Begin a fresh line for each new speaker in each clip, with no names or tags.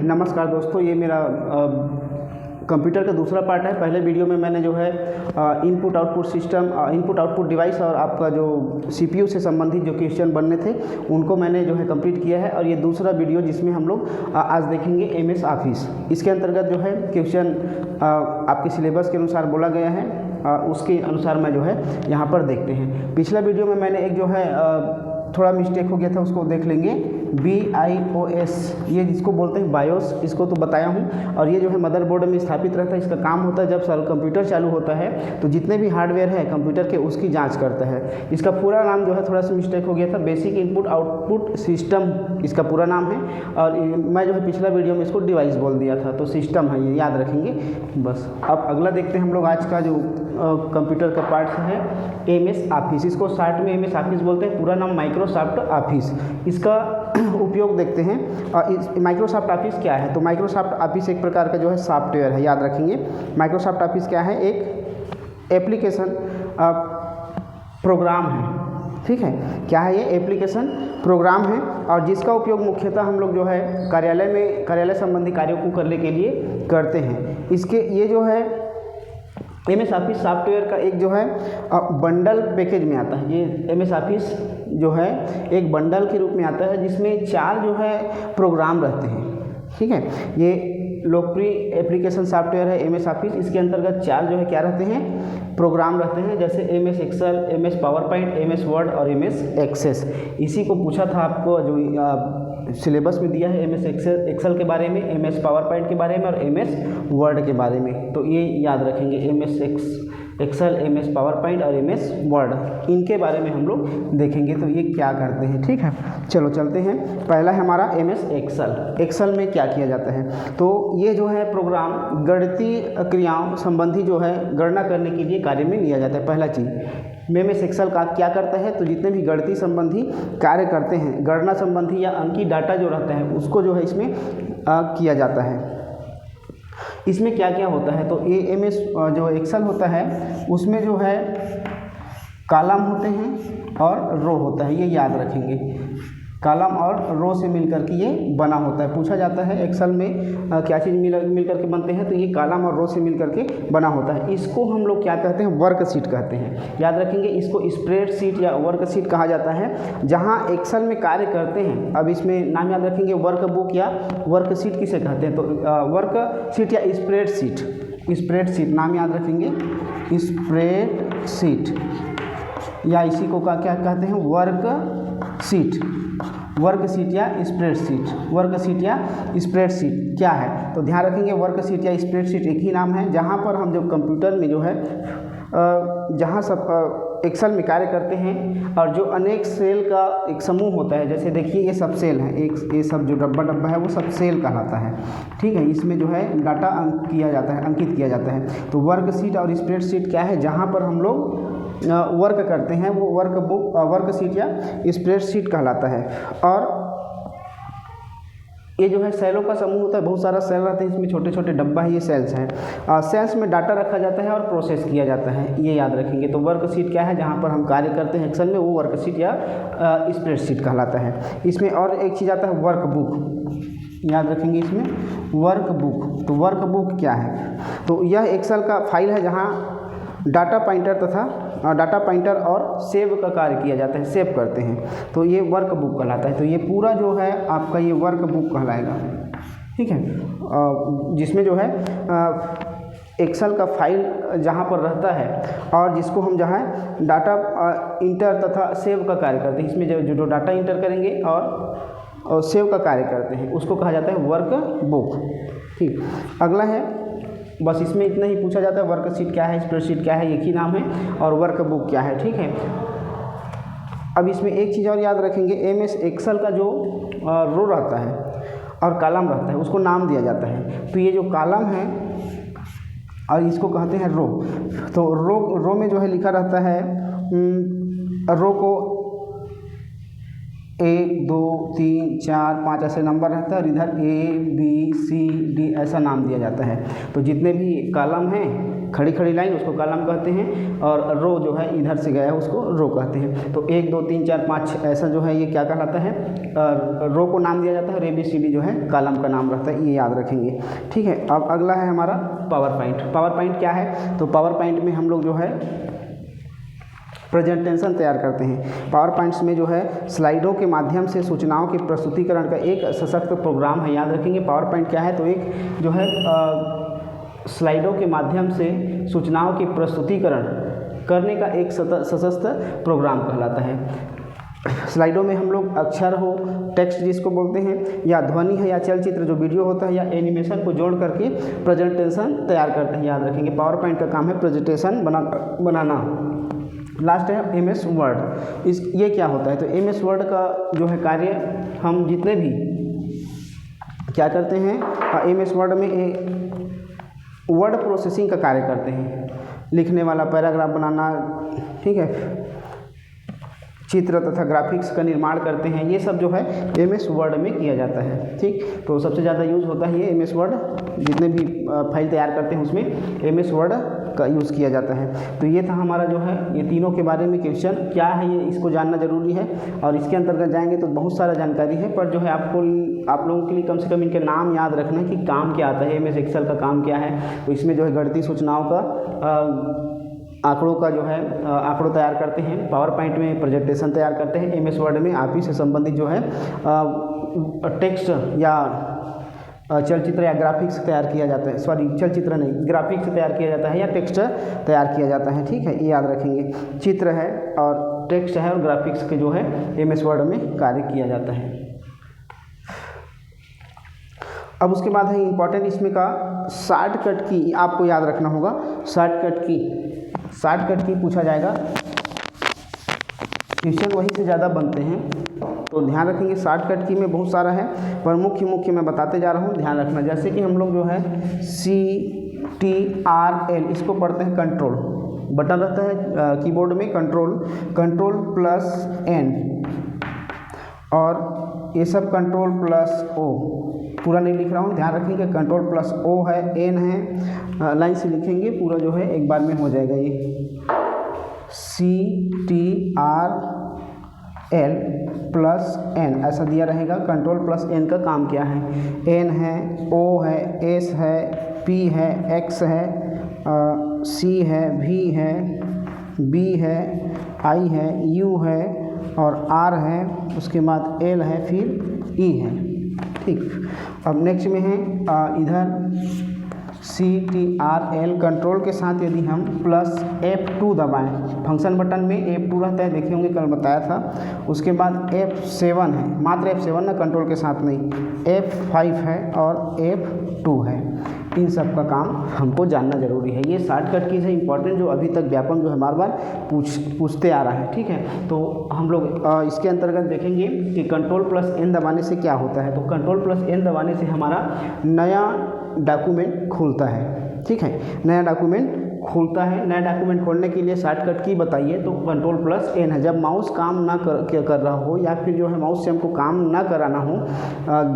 नमस्कार दोस्तों, ये मेरा कंप्यूटर का दूसरा पार्ट है। पहले वीडियो में मैंने जो है input output system, input output device और आपका जो सीपीयू से संबंधित जो क्वेश्चन बनने थे उनको मैंने जो है कंप्लीट किया है। और ये दूसरा वीडियो जिसमें हम लोग आज देखेंगे एमएस ऑफिस। इसके अंतर्गत जो है क्वेश्चन आपके सिलेबस के अनुसार बोला गया है, उसके अनुसार मैं जो है यहाँ पर देखते हैं। पिछला वीडियो में मैंने एक जो है थोड़ा मिस्टेक हो गया था, उसको देख लेंगे। BIOS, ये जिसको बोलते हैं बायोस, इसको तो बताया हूँ। और ये जो है मदरबोर्ड में स्थापित रहता है। इसका काम होता है जब कंप्यूटर चालू होता है तो जितने भी हार्डवेयर है कंप्यूटर के उसकी जांच करता है। इसका पूरा नाम जो है थोड़ा सा मिस्टेक हो गया था, बेसिक इनपुट आउटपुट सिस्टम इसका पूरा नाम है। और मैं जो है पिछला वीडियो में इसको डिवाइस बोल दिया था, तो सिस्टम है, ये याद रखेंगे बस। अब अगला देखते हैं हम लोग आज का जो कंप्यूटर का पार्ट है एमएस ऑफिस। इसको शॉर्ट में एमएस ऑफिस बोलते हैं, पूरा नाम माइक्रोसॉफ्ट ऑफिस। इसका उपयोग देखते हैं। माइक्रोसॉफ्ट ऑफिस क्या है? तो माइक्रोसॉफ्ट ऑफिस एक प्रकार का जो है सॉफ्टवेयर है, याद रखेंगे। माइक्रोसॉफ्ट ऑफिस क्या है? एक एप्लीकेशन प्रोग्राम है, ठीक है। क्या है ये? एप्लीकेशन प्रोग्राम है, और जिसका उपयोग मुख्यतः हम लोग जो है कार्यालय संबंधी कार्यों को करने के लिए करते हैं। इसके ये जो है एमएस ऑफिस सॉफ्टवेयर का एक जो है बंडल पैकेज में आता है। ये एमएस ऑफिस जो है एक बंडल के रूप में आता है, जिसमें 4 जो है प्रोग्राम रहते हैं, ठीक है। ये लोकप्रिय एप्लीकेशन सॉफ्टवेयर है एमएस ऑफिस। इसके अंतर्गत 4 जो है क्या रहते हैं? प्रोग्राम रहते हैं, जैसे MS Excel, MS PowerPoint, MS Word और एमएस एक्सेस। इसी को पूछा था आपको जो सिलेबस में दिया है, एमएस एक्सेल के बारे में, एमएस पावर पॉइंट के बारे में और एमएस वर्ड के बारे में। तो ये याद रखेंगे, MS Excel, MS PowerPoint और एमएस वर्ड, इनके बारे में हम लोग देखेंगे। तो ये क्या करते हैं, ठीक है। चलो चलते हैं। पहला है हमारा एमएस एक्सेल। एक्सेल में क्या किया जाता है? तो ये जो है प्रोग्राम गणितीय क्रियाओं संबंधी जो है गणना करने के लिए कार्य में लिया जाता है। पहला चीज़ एमएस एक्सेल का क्या करता है? तो जितने भी गणितीय संबंधी कार्य करते हैं, गणना संबंधी या अंकीय डाटा जो रहता है उसको जो है इसमें किया जाता है। इसमें क्या क्या होता है? तो ये एमएस जो एक्सेल होता है उसमें जो है कॉलम होते हैं और रो होता है, ये याद रखेंगे। कॉलम और रो से मिलकर के ये बना होता है। पूछा जाता है एक्सेल में क्या चीज़ मिल करके बनते हैं? तो ये कॉलम और रो से मिल करके बना होता है। इसको हम लोग क्या कहते हैं? वर्कशीट कहते हैं, याद रखेंगे। इसको स्प्रेडशीट या वर्कशीट कहा जाता है, जहाँ एक्सेल में कार्य करते हैं। अब इसमें नाम याद रखेंगे, वर्कबुक या वर्कशीट किसे कहते हैं? तो वर्कशीट या स्प्रेडशीट नाम याद रखेंगे, स्प्रेडशीट, या इसी को क्या कहते हैं? वर्कशीट या स्प्रेडशीट। वर्कशीट या स्प्रेडशीट क्या है? तो ध्यान रखेंगे, वर्कशीट या स्प्रेडशीट एक ही नाम है, जहाँ पर हम जो कंप्यूटर में जो है जहाँ सब एक्सेल में कार्य करते हैं और जो अनेक सेल का एक समूह होता है। जैसे देखिए ये सब सेल है, ये सब जो डब्बा है वो सब सेल कहलाता है, ठीक है। इसमें जो है डाटा अंकित किया जाता है। तो वर्कशीट और स्प्रेडशीट क्या है? जहाँ पर हम लोग वर्क करते हैं वो वर्कशीट या स्प्रेडशीट कहलाता है। और ये जो है सेलों का समूह होता है, बहुत सारा सेल रहते हैं, इसमें छोटे छोटे डब्बा है, ये सेल्स हैं। सेल्स में डाटा रखा जाता है और प्रोसेस किया जाता है, ये याद रखेंगे। तो वर्कशीट क्या है? जहाँ पर हम कार्य करते हैं एक्सेल में, वो वर्कशीट या स्प्रेडशीट कहलाता है। इसमें और एक चीज़ आता है वर्कबुक, याद रखेंगे इसमें वर्कबुक। तो वर्कबुक क्या है? तो यह एक्सेल का फाइल है जहाँ डाटा पॉइंटर और सेव का कार्य किया जाता है, सेव करते हैं, तो ये वर्कबुक कहलाता है। तो ये पूरा जो है आपका ये वर्कबुक कहलाएगा, ठीक है। जिसमें जो है एक्सेल का फाइल जहाँ पर रहता है और जिसको हम जहाँ डाटा इंटर तथा सेव का कार्य करते हैं, इसमें जो डाटा इंटर करेंगे और सेव का कार्य करते हैं उसको कहा जाता है वर्कबुक, ठीक। अगला है, बस इसमें इतना ही पूछा जाता है, वर्कशीट क्या है, स्प्रेडशीट क्या है, एक ही नाम है, और वर्कबुक क्या है, ठीक है। अब इसमें एक चीज़ और याद रखेंगे, एमएस एक्सेल का जो रो रहता है और कॉलम रहता है उसको नाम दिया जाता है। तो ये जो कॉलम है और इसको कहते हैं रो। तो रो में जो है लिखा रहता है, रो को 1 2 3 4 5 ऐसे नंबर रहता है और इधर A B C D ऐसा नाम दिया जाता है। तो जितने भी कॉलम हैं खड़ी खड़ी लाइन उसको कॉलम कहते हैं, और रो जो है इधर से गया है उसको रो कहते हैं। तो 1 2 3 4 5 ऐसा जो है ये क्या कहलाता है, रो को नाम दिया जाता है, और ABCD जो है कॉलम का नाम रहता है, ये याद रखेंगे। ठीक है, अब अगला है हमारा पावर पॉइंट। पावर पॉइंट क्या है, तो पावर पॉइंट में हम लोग जो है प्रेजेंटेशन तैयार करते हैं। पावर पॉइंट्स में जो है स्लाइडों के माध्यम से सूचनाओं के प्रस्तुतिकरण का एक सशक्त प्रोग्राम है, याद रखेंगे। पावर पॉइंट क्या है, तो एक जो है स्लाइडों के माध्यम से सूचनाओं की प्रस्तुतिकरण करने का एक सशक्त प्रोग्राम कहलाता है। स्लाइडों में हम लोग अक्षर हो, टेक्स्ट जिसको बोलते हैं, या ध्वनि है, या चलचित्र जो वीडियो होता है, या एनिमेशन को जोड़ करके प्रेजेंटेशन तैयार करते हैं, याद रखेंगे। पावर पॉइंट का काम है प्रेजेंटेशन बनाना। लास्ट है MS वर्ड। ये क्या होता है, तो MS वर्ड का जो है कार्य, हम जितने भी क्या करते हैं, MS वर्ड में वर्ड प्रोसेसिंग का कार्य करते हैं, लिखने वाला, पैराग्राफ बनाना, ठीक है, चित्र तथा ग्राफिक्स का निर्माण करते हैं, ये सब जो है MS वर्ड में किया जाता है। ठीक, तो सबसे ज़्यादा यूज़ होता है ये MS वर्ड, जितने भी फाइल तैयार करते हैं उसमें MS वर्ड का यूज़ किया जाता है। तो ये था हमारा जो है ये तीनों के बारे में क्वेश्चन क्या है, ये इसको जानना जरूरी है, और इसके अंतर्गत जाएंगे तो बहुत सारा जानकारी है, पर जो है आप लोगों के लिए कम से कम इनके नाम याद रखना है कि काम क्या आता है, MS एक्सेल का काम क्या है। तो इसमें जो है गणितीय सूचनाओं का आंकड़ों का जो है आंकड़ों तैयार करते हैं, पावर पॉइंट में प्रेजेंटेशन तैयार करते हैं, MS वर्ड में आप ही से संबंधित जो है टेक्स्ट या चलचित्र या ग्राफिक्स तैयार किया जाता है, सॉरी चलचित्र नहीं, ग्राफिक्स तैयार किया जाता है या टेक्स्ट तैयार किया जाता है। ठीक है, ये याद रखेंगे, चित्र है और टेक्स्ट है और ग्राफिक्स के जो है MS वर्ड में कार्य किया जाता है। अब उसके बाद है इम्पॉर्टेंट इसमें का शॉर्टकट की, आपको याद रखना होगा। शॉर्टकट की पूछा जाएगा, क्वेश्चन वहीं से ज़्यादा बनते हैं, तो ध्यान रखेंगे। शॉर्टकट की में बहुत सारा है, पर मुख्य मैं बताते जा रहा हूँ, ध्यान रखना। जैसे कि हम लोग जो है CTRL इसको पढ़ते हैं, कंट्रोल बटन रहता है कीबोर्ड में, कंट्रोल प्लस N, और ये सब कंट्रोल प्लस O, पूरा नहीं लिख रहा हूँ, ध्यान रखेंगे। कंट्रोल प्लस O है, N है, लाइन से लिखेंगे, पूरा जो है एक बार में हो जाएगा। ये CTRL प्लस N ऐसा दिया रहेगा। कंट्रोल प्लस N का काम क्या है, N है, O है, S है, P है, X है, C है, V है, B है, I है, U है और R है, उसके बाद L है, फिर E है। ठीक, अब नेक्स्ट में है इधर CTRL कंट्रोल के साथ यदि हम प्लस F2 दबाएं, फंक्शन बटन में F2 रहता है, देखे होंगे कल बताया था। उसके बाद F7 है, मात्र F7 ना, कंट्रोल के साथ नहीं, F5 है और F2 है। इन सब का काम हमको जानना जरूरी है। ये शॉर्टकट कीज है इंपॉर्टेंट, जो अभी तक व्यापक जो है बार बार पूछते आ रहा है। ठीक है, तो हम लोग इसके अंतर्गत देखेंगे कि कंट्रोल प्लस N दबाने से क्या होता है। तो कंट्रोल प्लस N दबाने से हमारा नया डॉक्यूमेंट खुलता है। ठीक है, नया डॉक्यूमेंट खुलता है। नया डॉक्यूमेंट खोलने के लिए शॉर्टकट की बताइए, तो कंट्रोल प्लस N है। जब माउस काम ना कर रहा हो, या फिर जो है माउस से हमको काम ना कराना हो,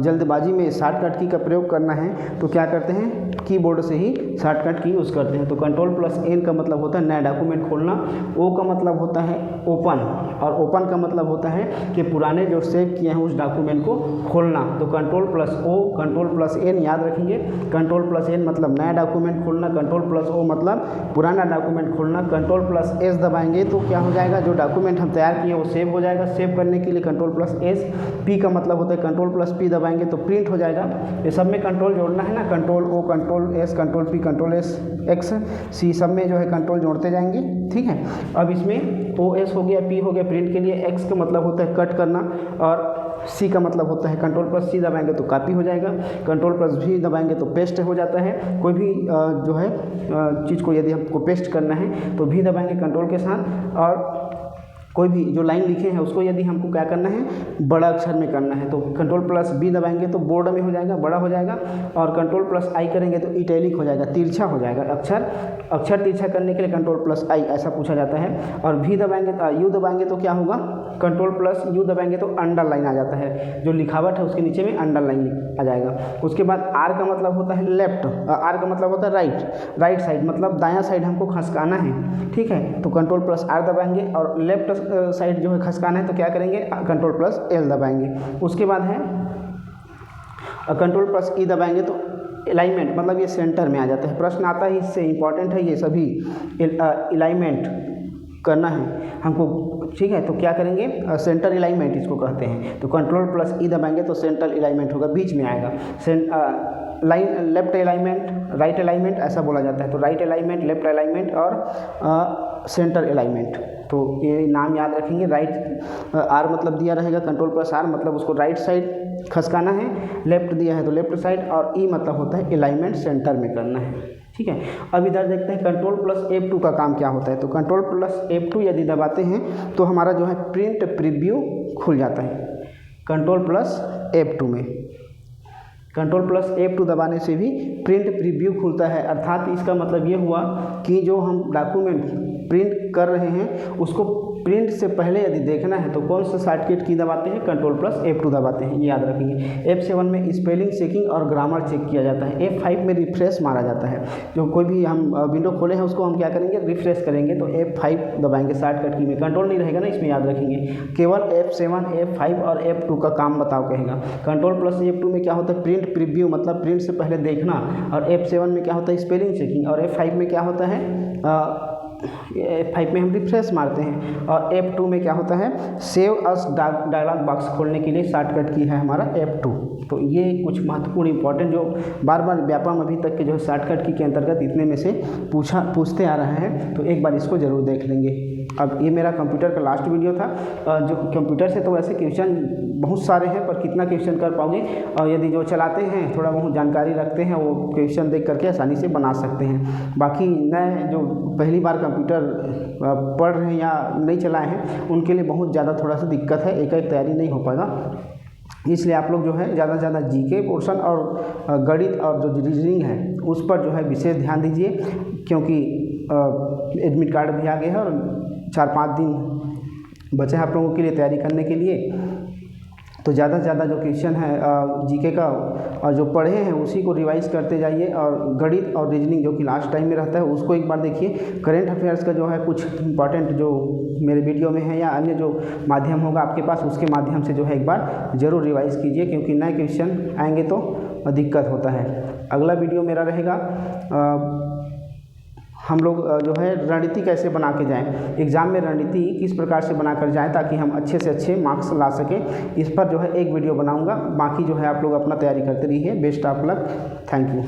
जल्दबाजी में शॉर्टकट की का प्रयोग करना है, तो क्या करते हैं, कीबोर्ड से ही शॉर्टकट की यूज़ करते हैं। तो कंट्रोल प्लस N का मतलब होता है नया डॉक्यूमेंट खोलना, O का मतलब होता है ओपन, और ओपन का मतलब होता है कि पुराने जो सेव किए हैं उस डॉक्यूमेंट को खोलना। तो control plus O, control plus N याद रखेंगे। कंट्रोल प्लस N मतलब नया डॉक्यूमेंट खोलना, कंट्रोल प्लस O मतलब पुराना डॉक्यूमेंट खोलना। कंट्रोल प्लस S दबाएंगे तो क्या हो जाएगा, जो डॉक्यूमेंट हम तैयार किए वो सेव हो जाएगा। सेव करने के लिए कंट्रोल प्लस S। P का मतलब होता है कंट्रोल प्लस P दबाएंगे तो प्रिंट हो जाएगा। ये सब में कंट्रोल जोड़ना है ना, control O, control S, control P, control S, X, C, सब में जो है कंट्रोल जोड़ते जाएंगे। ठीक है, अब इसमें OS हो गया, P हो गया प्रिंट के लिए, X का मतलब होता है कट करना, और C का मतलब होता है कंट्रोल प्लस C दबाएंगे तो कॉपी हो जाएगा। कंट्रोल प्लस V दबाएंगे तो पेस्ट हो जाता है। कोई भी जो है चीज़ को यदि हमको पेस्ट करना है तो V दबाएंगे कंट्रोल के साथ, और कोई भी जो लाइन लिखे हैं उसको यदि हमको क्या करना है, बड़ा अक्षर में करना है तो Ctrl+B दबाएंगे तो बोल्ड में हो जाएगा, बड़ा हो जाएगा, और Ctrl+I करेंगे तो इटैलिक हो जाएगा, तिरछा हो जाएगा। अक्षर तिरछा करने के लिए Ctrl+I ऐसा पूछा जाता है। और V दबाएंगे U दबाएंगे तो क्या होगा, Ctrl+U दबाएंगे तो अंडरलाइन आ जाता है, जो लिखावट है उसके नीचे में अंडरलाइन आ जाएगा। उसके बाद R का मतलब होता है लेफ्ट, R का मतलब होता है राइट साइड, मतलब दायां साइड हमको खसकाना है, ठीक है, तो Ctrl+R दबाएंगे। और लेफ्ट साइड जो है खसकाना है तो क्या करेंगे, Ctrl+L दबाएंगे। उसके बाद है Ctrl+E दबाएंगे तो अलाइनमेंट, मतलब ये सेंटर में आ जाता है। प्रश्न आता है इससे, इंपॉर्टेंट है ये सभी, अलाइनमेंट करना है हमको, ठीक है, तो क्या करेंगे, सेंटर अलाइनमेंट इसको कहते हैं। तो Ctrl+E दबाएंगे तो सेंटर अलाइनमेंट होगा, बीच में आएगा। Line left alignment, right alignment ऐसा बोला जाता है। तो राइट अलाइनमेंट, लेफ्ट अलाइनमेंट और सेंटर अलाइनमेंट, तो ये नाम याद रखेंगे। राइट आर मतलब दिया रहेगा, Ctrl+R मतलब उसको राइट साइड खसकाना है, लेफ्ट दिया है तो लेफ्ट साइड, और ई मतलब होता है अलाइनमेंट सेंटर में करना है, ठीक है। अब इधर देखते हैं Ctrl+F2 का काम क्या होता है। तो Ctrl+F2 यदि दबाते हैं तो हमारा जो है प्रिंट प्रीव्यू खुल जाता है। Ctrl+F2 में Ctrl+F2 दबाने से भी प्रिंट प्रीव्यू खुलता है, अर्थात इसका मतलब ये हुआ कि जो हम डॉक्यूमेंट प्रिंट कर रहे हैं उसको प्रिंट से पहले यदि देखना है तो कौन सा शॉर्टकट की दबाते हैं, Ctrl+F2 दबाते हैं, ये याद रखेंगे। F7 में स्पेलिंग चेकिंग और ग्रामर चेक किया जाता है। F5 में रिफ्रेश मारा जाता है, जो कोई भी हम विंडो खोले हैं उसको हम क्या करेंगे, रिफ्रेश करेंगे, तो F5 दबाएंगे शॉर्टकट की में। कंट्रोल नहीं रहेगा ना इसमें, याद रखेंगे, केवल F7, F5 और F2 का काम बताओ कहेगा। Ctrl+F2 में क्या होता है, प्रिंट प्रीव्यू मतलब प्रिंट से पहले देखना, और F7 में क्या होता है, स्पेलिंग चेकिंग, और F5 में क्या होता है, F5 में हम रिफ्रेश मारते हैं, और F2 में क्या होता है, सेव अस डायलॉग बॉक्स खोलने के लिए शॉर्टकट की है हमारा F2। तो ये कुछ महत्वपूर्ण इंपॉर्टेंट जो बार बार व्यापम अभी तक के जो शॉर्टकट की के अंतर्गत इतने में से पूछते आ रहे हैं, तो एक बार इसको ज़रूर देख लेंगे। अब ये मेरा कंप्यूटर का लास्ट वीडियो था। जो कंप्यूटर से तो वैसे क्वेश्चन बहुत सारे हैं, पर कितना क्वेश्चन कर पाओगे, और यदि जो चलाते हैं थोड़ा बहुत जानकारी रखते हैं वो क्वेश्चन देख करके आसानी से बना सकते हैं। बाकी नए जो पहली बार कंप्यूटर पढ़ रहे हैं या नहीं चलाए हैं उनके लिए बहुत ज़्यादा थोड़ा सा दिक्कत है, एक तैयारी नहीं हो पाएगा। इसलिए आप लोग जो है ज़्यादा से ज़्यादा जीके पोर्शन और गणित और जो रीजनिंग है उस पर जो है विशेष ध्यान दीजिए, क्योंकि एडमिट कार्ड भी आ गया है और 4-5 दिन बचे हैं आप लोगों के लिए तैयारी करने के लिए। तो ज़्यादा से ज़्यादा जो क्वेश्चन है जीके का और जो पढ़े हैं उसी को रिवाइज करते जाइए, और गणित और रीजनिंग जो कि लास्ट टाइम में रहता है उसको एक बार देखिए। करंट अफेयर्स का जो है कुछ इंपॉर्टेंट जो मेरे वीडियो में है या अन्य जो माध्यम होगा आपके पास उसके माध्यम से जो है एक बार ज़रूर रिवाइज कीजिए, क्योंकि नए क्वेश्चन आएंगे तो दिक्कत होता है। अगला वीडियो मेरा रहेगा हम लोग जो है रणनीति कैसे बना के जाएं, एग्ज़ाम में रणनीति किस प्रकार से बना कर जाएं ताकि हम अच्छे से अच्छे मार्क्स ला सकें। इस पर जो है एक वीडियो बनाऊंगा। बाकी जो है आप लोग अपना तैयारी करते रहिए। Best of luck, thank you.